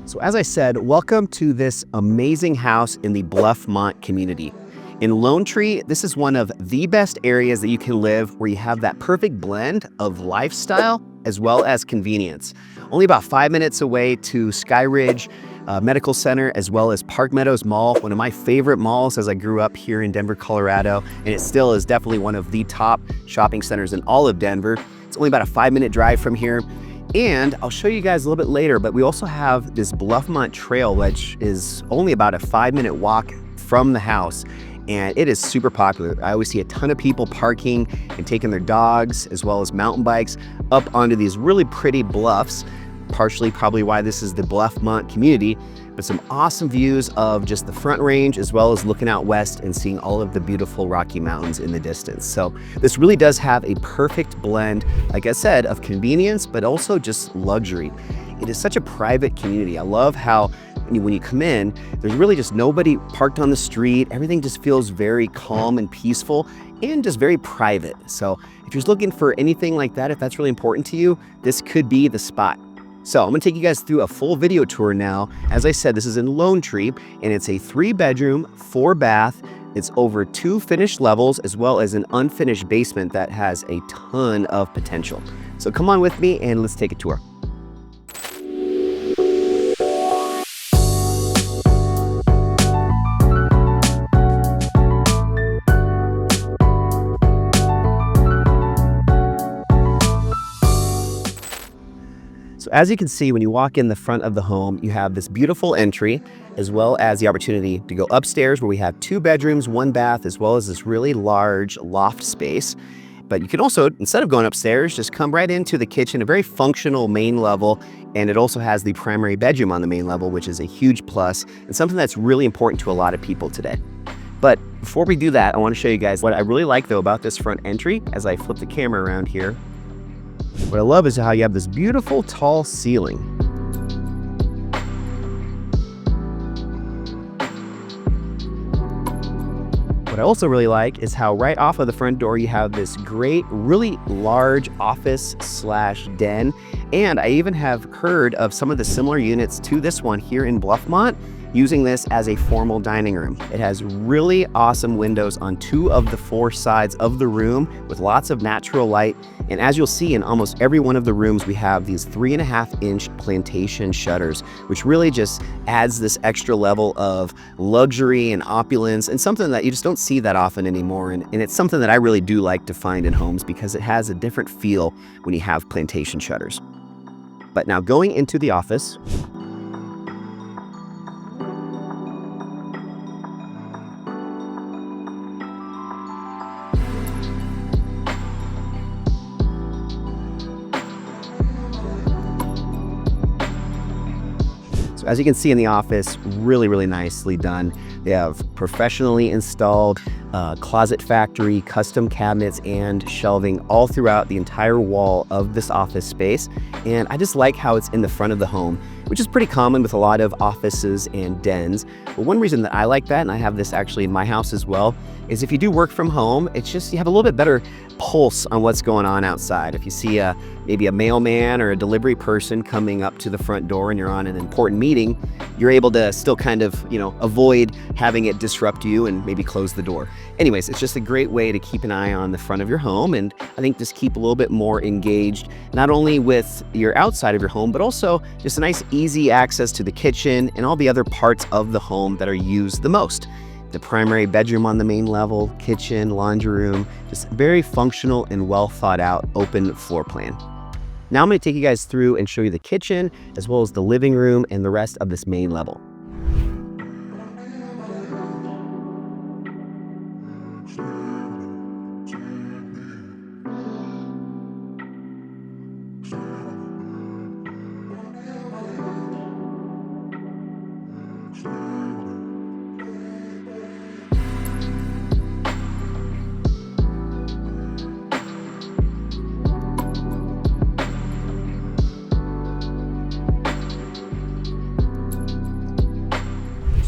So as I said, welcome to this amazing house in the Bluffmont community. In Lone Tree, this is one of the best areas that you can live where you have that perfect blend of lifestyle as well as convenience. Only about 5 minutes away to Sky Ridge Medical Center, as well as Park Meadows Mall, one of my favorite malls as I grew up here in Denver, Colorado, and it still is definitely one of the top shopping centers in all of Denver. It's only about a 5-minute drive from here. And I'll show you guys a little bit later, but we also have this Bluffmont Trail, which is only about a 5-minute walk from the house. And it is super popular. I always see a ton of people parking and taking their dogs as well as mountain bikes up onto these really pretty bluffs, partially probably why this is the Bluffmont community, but some awesome views of just the Front Range as well as looking out west and seeing all of the beautiful Rocky Mountains in the distance. So this really does have a perfect blend, like I said, of convenience, but also just luxury. It is such a private community. I love how when you come in, there's really just nobody parked on the street. Everything just feels very calm and peaceful and just very private. So if you're looking for anything like that, if that's really important to you, this could be the spot. So I'm gonna take you guys through a full video tour now. As I said, this is in Lone Tree, and it's a 3-bedroom, 4-bath. It's over 2 finished levels, as well as an unfinished basement that has a ton of potential. So come on with me and let's take a tour. So as you can see, when you walk in the front of the home, you have this beautiful entry, as well as the opportunity to go upstairs where we have 2 bedrooms, 1 bath, as well as this really large loft space. But you can also, instead of going upstairs, just come right into the kitchen, a very functional main level. And it also has the primary bedroom on the main level, which is a huge plus and something that's really important to a lot of people today. But before we do that, I want to show you guys what I really like though about this front entry as I flip the camera around here. What I love is how you have this beautiful tall ceiling. What I also really like is how right off of the front door you have this great, really large office / den. And I even have heard of some of the similar units to this one here in Bluffmont using this as a formal dining room. It has really awesome windows on 2 of the 4 sides of the room with lots of natural light. And as you'll see in almost every one of the rooms, we have these 3.5-inch plantation shutters, which really just adds this extra level of luxury and opulence and something that you just don't see that often anymore. And it's something that I really do like to find in homes because it has a different feel when you have plantation shutters. But now going into the office, so as you can see in the office, really nicely done. They have professionally installed closet factory, custom cabinets, and shelving all throughout the entire wall of this office space. And I just like how it's in the front of the home, which is pretty common with a lot of offices and dens. But one reason that I like that, and I have this actually in my house as well, is if you do work from home, it's just you have a little bit better pulse on what's going on outside. If you see maybe a mailman or a delivery person coming up to the front door and you're on an important meeting, you're able to still kind of, avoid having it disrupt you and maybe close the door. Anyways, it's just a great way to keep an eye on the front of your home, and I think just keep a little bit more engaged, not only with your outside of your home, but also just a nice easy access to the kitchen and all the other parts of the home that are used the most. The primary bedroom on the main level, kitchen, laundry room, just very functional and well thought out open floor plan. Now I'm going to take you guys through and show you the kitchen as well as the living room and the rest of this main level.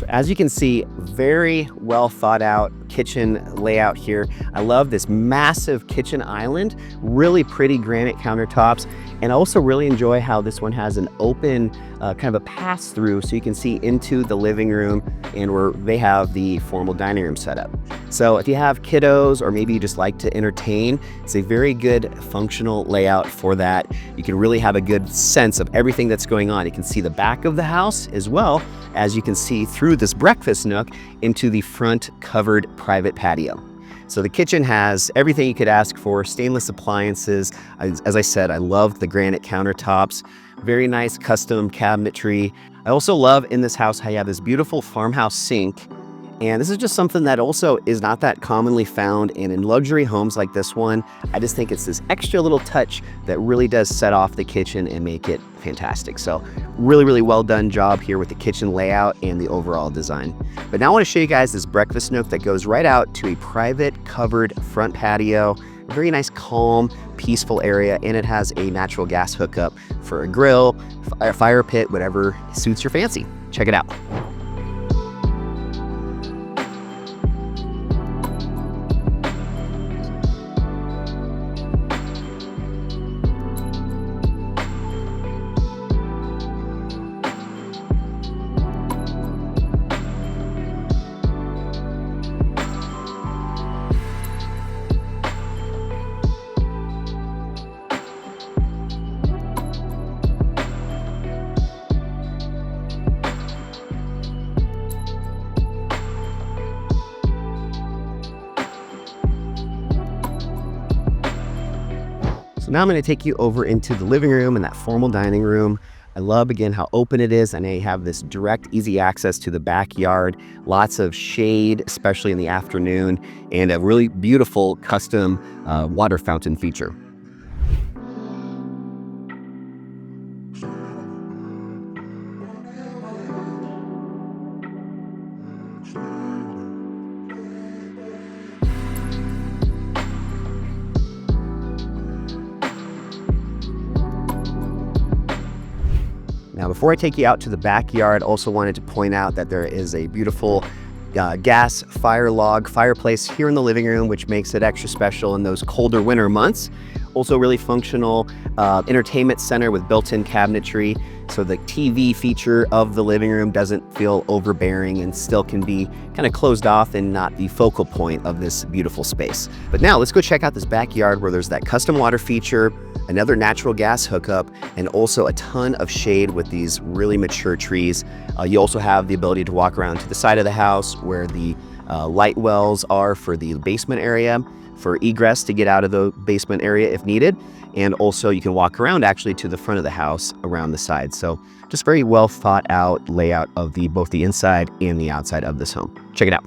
As you can see, very well thought out kitchen layout here. I love this massive kitchen island, really pretty granite countertops, And I also really enjoy how this one has an open kind of a pass through so you can see into the living room and where they have the formal dining room setup. So if you have kiddos or maybe you just like to entertain, it's a very good functional layout for that. You can really have a good sense of everything that's going on. You can see the back of the house as well as you can see through this breakfast nook into the front covered private patio. So the kitchen has everything you could ask for, stainless appliances. As I said, I love the granite countertops, very nice custom cabinetry. I also love in this house how you have this beautiful farmhouse sink. And this is just something that also is not that commonly found. And in luxury homes like this one, I just think it's this extra little touch that really does set off the kitchen and make it fantastic. So really, really well done job here with the kitchen layout and the overall design. But now I want to show you guys this breakfast nook that goes right out to a private covered front patio. A very nice, calm, peaceful area. And it has a natural gas hookup for a grill, a fire pit, whatever suits your fancy. Check it out. So now I'm going to take you over into the living room and that formal dining room. I love, again, how open it is, and they have this direct, easy access to the backyard. Lots of shade, especially in the afternoon, and a really beautiful custom water fountain feature. Now, before I take you out to the backyard, also wanted to point out that there is a beautiful gas fire log fireplace here in the living room, which makes it extra special in those colder winter months. Also really functional entertainment center with built-in cabinetry. So the TV feature of the living room doesn't feel overbearing and still can be kind of closed off and not the focal point of this beautiful space. But now let's go check out this backyard where there's that custom water feature, another natural gas hookup, and also a ton of shade with these really mature trees. You also have the ability to walk around to the side of the house where the light wells are for the basement area, for egress to get out of the basement area if needed. And also you can walk around actually to the front of the house around the side. So just very well thought out layout of both the inside and the outside of this home. Check it out.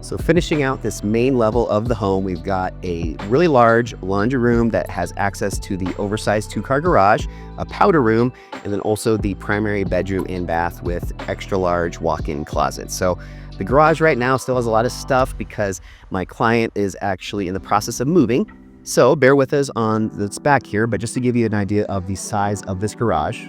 So finishing out this main level of the home, we've got a really large laundry room that has access to the oversized 2-car garage, a powder room, and then also the primary bedroom and bath with extra large walk-in closets. So the garage right now still has a lot of stuff because my client is actually in the process of moving. So bear with us on this back here, but just to give you an idea of the size of this garage.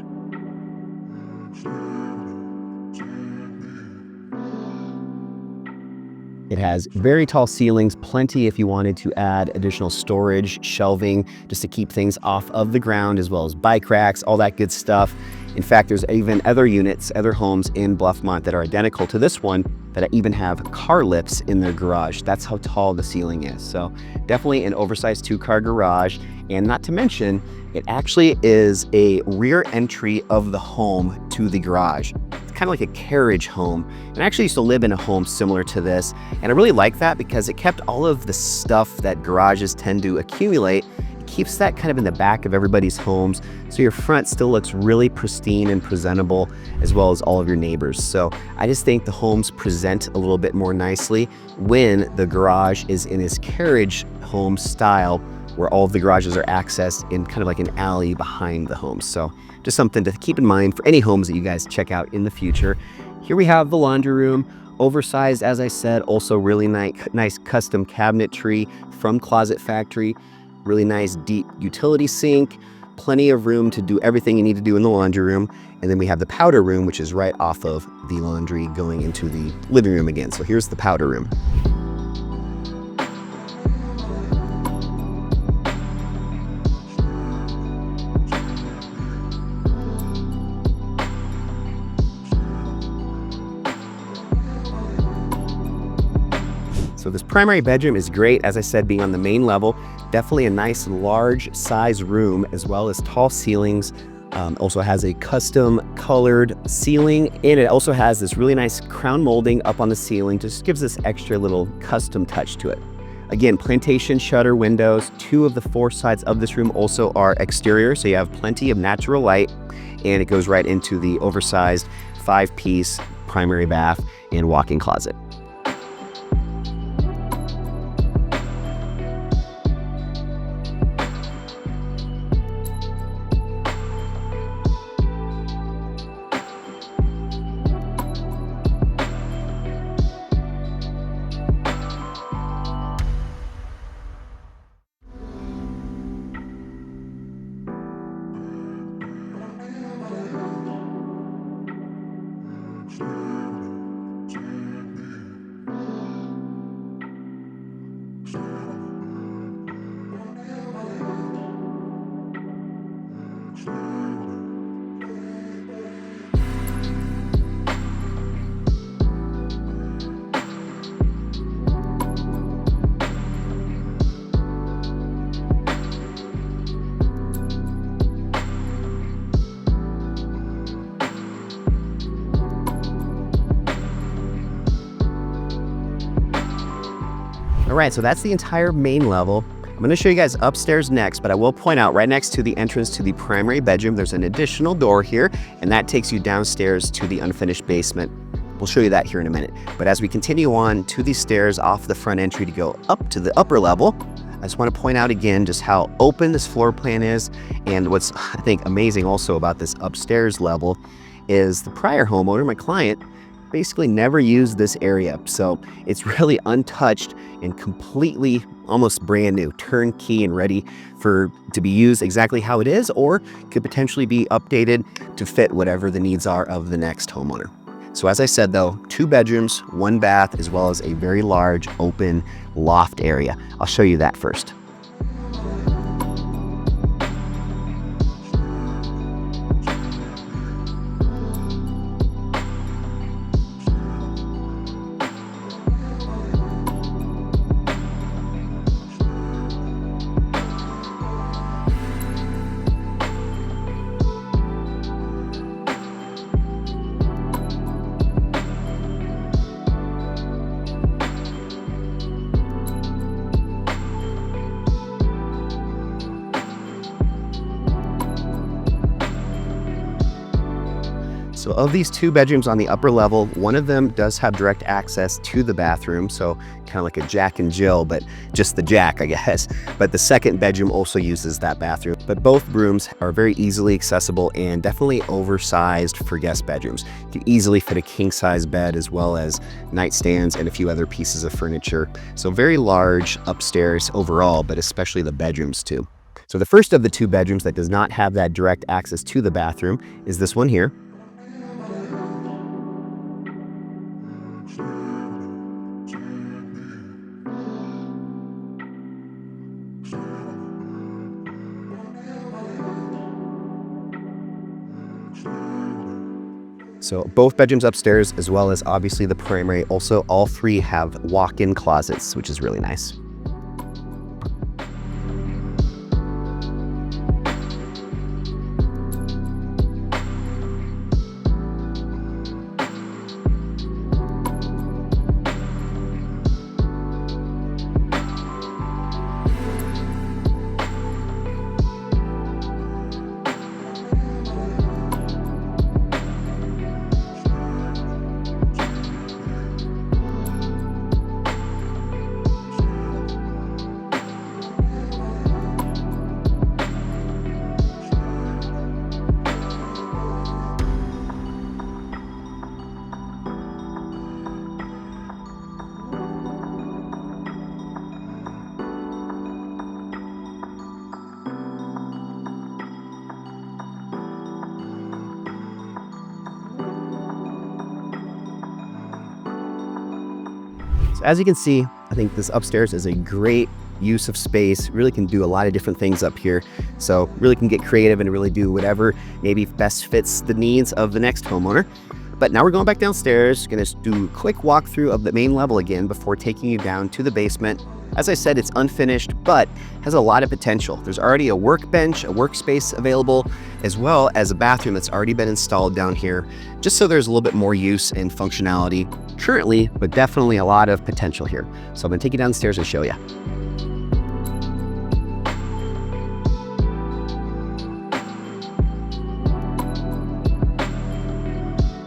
It has very tall ceilings, plenty if you wanted to add additional storage, shelving, just to keep things off of the ground, as well as bike racks, all that good stuff. In fact, there's even other units, other homes in Bluffmont that are identical to this one that even have car lifts in their garage. That's how tall the ceiling is. So definitely an oversized 2-car garage. And not to mention, it actually is a rear entry of the home to the garage. It's kind kind of like a carriage home. And I actually used to live in a home similar to this, and I really like that because it kept all of the stuff that garages tend to accumulate. It keeps that kind of in the back of everybody's homes, so your front still looks really pristine and presentable, as well as all of your neighbors. So I just think the homes present a little bit more nicely when the garage is in this carriage home style, where all of the garages are accessed in kind of like an alley behind the homes. So just something to keep in mind for any homes that you guys check out in the future. Here we have the laundry room, oversized, as I said, also really nice custom cabinetry from Closet Factory, really nice deep utility sink, plenty of room to do everything you need to do in the laundry room. And then we have the powder room, which is right off of the laundry going into the living room again. So here's the powder room. So this primary bedroom is great, as I said, being on the main level. Definitely a nice large size room, as well as tall ceilings. Also has a custom colored ceiling, and it also has this really nice crown molding up on the ceiling. Just gives this extra little custom touch to it. Again, plantation shutter windows. 2 of the 4 sides of this room also are exterior, so you have plenty of natural light, and it goes right into the oversized 5-piece primary bath and walk-in closet. All right, so that's the entire main level. I'm gonna show you guys upstairs next, but I will point out right next to the entrance to the primary bedroom, there's an additional door here, and that takes you downstairs to the unfinished basement. We'll show you that here in a minute. But as we continue on to these stairs off the front entry to go up to the upper level, I just want to point out again just how open this floor plan is. And what's, I think, amazing also about this upstairs level is the prior homeowner, my client, basically never used this area. So it's really untouched and completely almost brand new, turnkey and ready to be used exactly how it is, or could potentially be updated to fit whatever the needs are of the next homeowner. So as I said though, 2 bedrooms, 1 bath, as well as a very large open loft area. I'll show you that first. So of these 2 bedrooms on the upper level, one of them does have direct access to the bathroom, so kind of like a Jack and Jill, but just the Jack, I guess. But the second bedroom also uses that bathroom. But both rooms are very easily accessible and definitely oversized for guest bedrooms. You can easily fit a king-size bed as well as nightstands and a few other pieces of furniture. So very large upstairs overall, but especially the bedrooms too. So the first of the 2 bedrooms that does not have that direct access to the bathroom is this one here. So both bedrooms upstairs, as well as obviously the primary, also all 3 have walk-in closets, which is really nice. So as you can see, I think this upstairs is a great use of space. Really can do a lot of different things up here. So really can get creative and really do whatever maybe best fits the needs of the next homeowner. But now we're going back downstairs, gonna do a quick walkthrough of the main level again before taking you down to the basement. As I said, it's unfinished, but has a lot of potential. There's already a workbench, a workspace available, as well as a bathroom that's already been installed down here, just so there's a little bit more use and functionality currently, but definitely a lot of potential here. So I'm gonna take you downstairs and show you.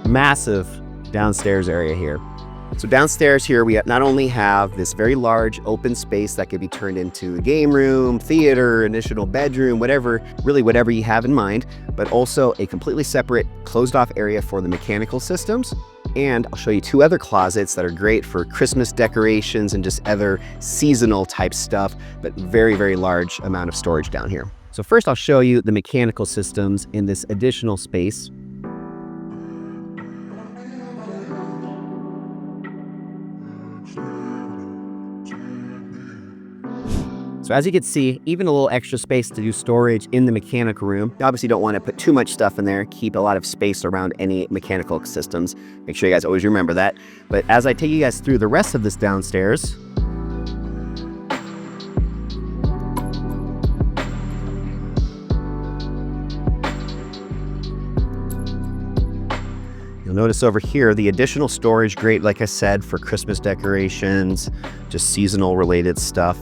Massive downstairs area here. So downstairs here, we not only have this very large open space that could be turned into a game room, theater, additional bedroom, whatever you have in mind, but also a completely separate closed off area for the mechanical systems. And I'll show you two other closets that are great for Christmas decorations and just other seasonal type stuff, but very, very large amount of storage down here. So first I'll show you the mechanical systems in this additional space. So as you can see, even a little extra space to do storage in the mechanical room. You obviously don't want to put too much stuff in there, keep a lot of space around any mechanical systems. Make sure you guys always remember that. But as I take you guys through the rest of this downstairs, you'll notice over here, the additional storage, great, like I said, for Christmas decorations, just seasonal related stuff.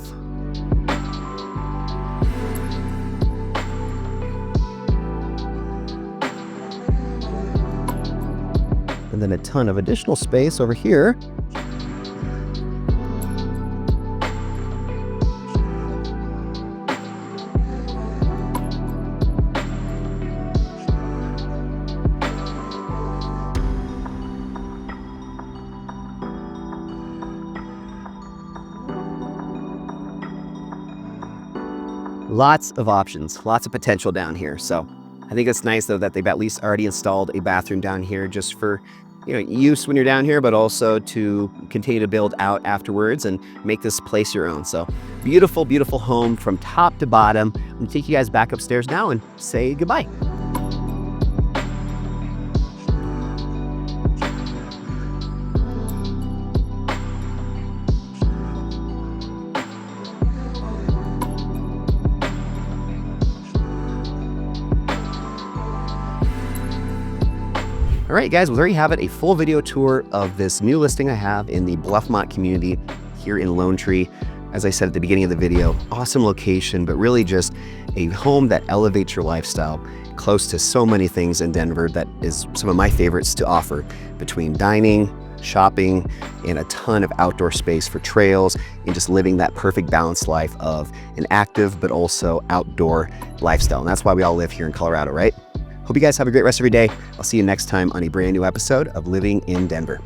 And then a ton of additional space over here. Lots of options, lots of potential down here. So I think it's nice though that they've at least already installed a bathroom down here just for use when you're down here, but also to continue to build out afterwards and make this place your own. So beautiful, beautiful home from top to bottom. I'm gonna take you guys back upstairs now and say goodbye. All right, guys, well, there you have it, a full video tour of this new listing I have in the Bluffmont community here in Lone Tree. As I said at the beginning of the video, awesome location, but really just a home that elevates your lifestyle, close to so many things in Denver that is some of my favorites to offer, between dining, shopping, and a ton of outdoor space for trails and just living that perfect balanced life of an active but also outdoor lifestyle. And that's why we all live here in Colorado, right? Hope you guys have a great rest of your day. I'll see you next time on a brand new episode of Living in Denver.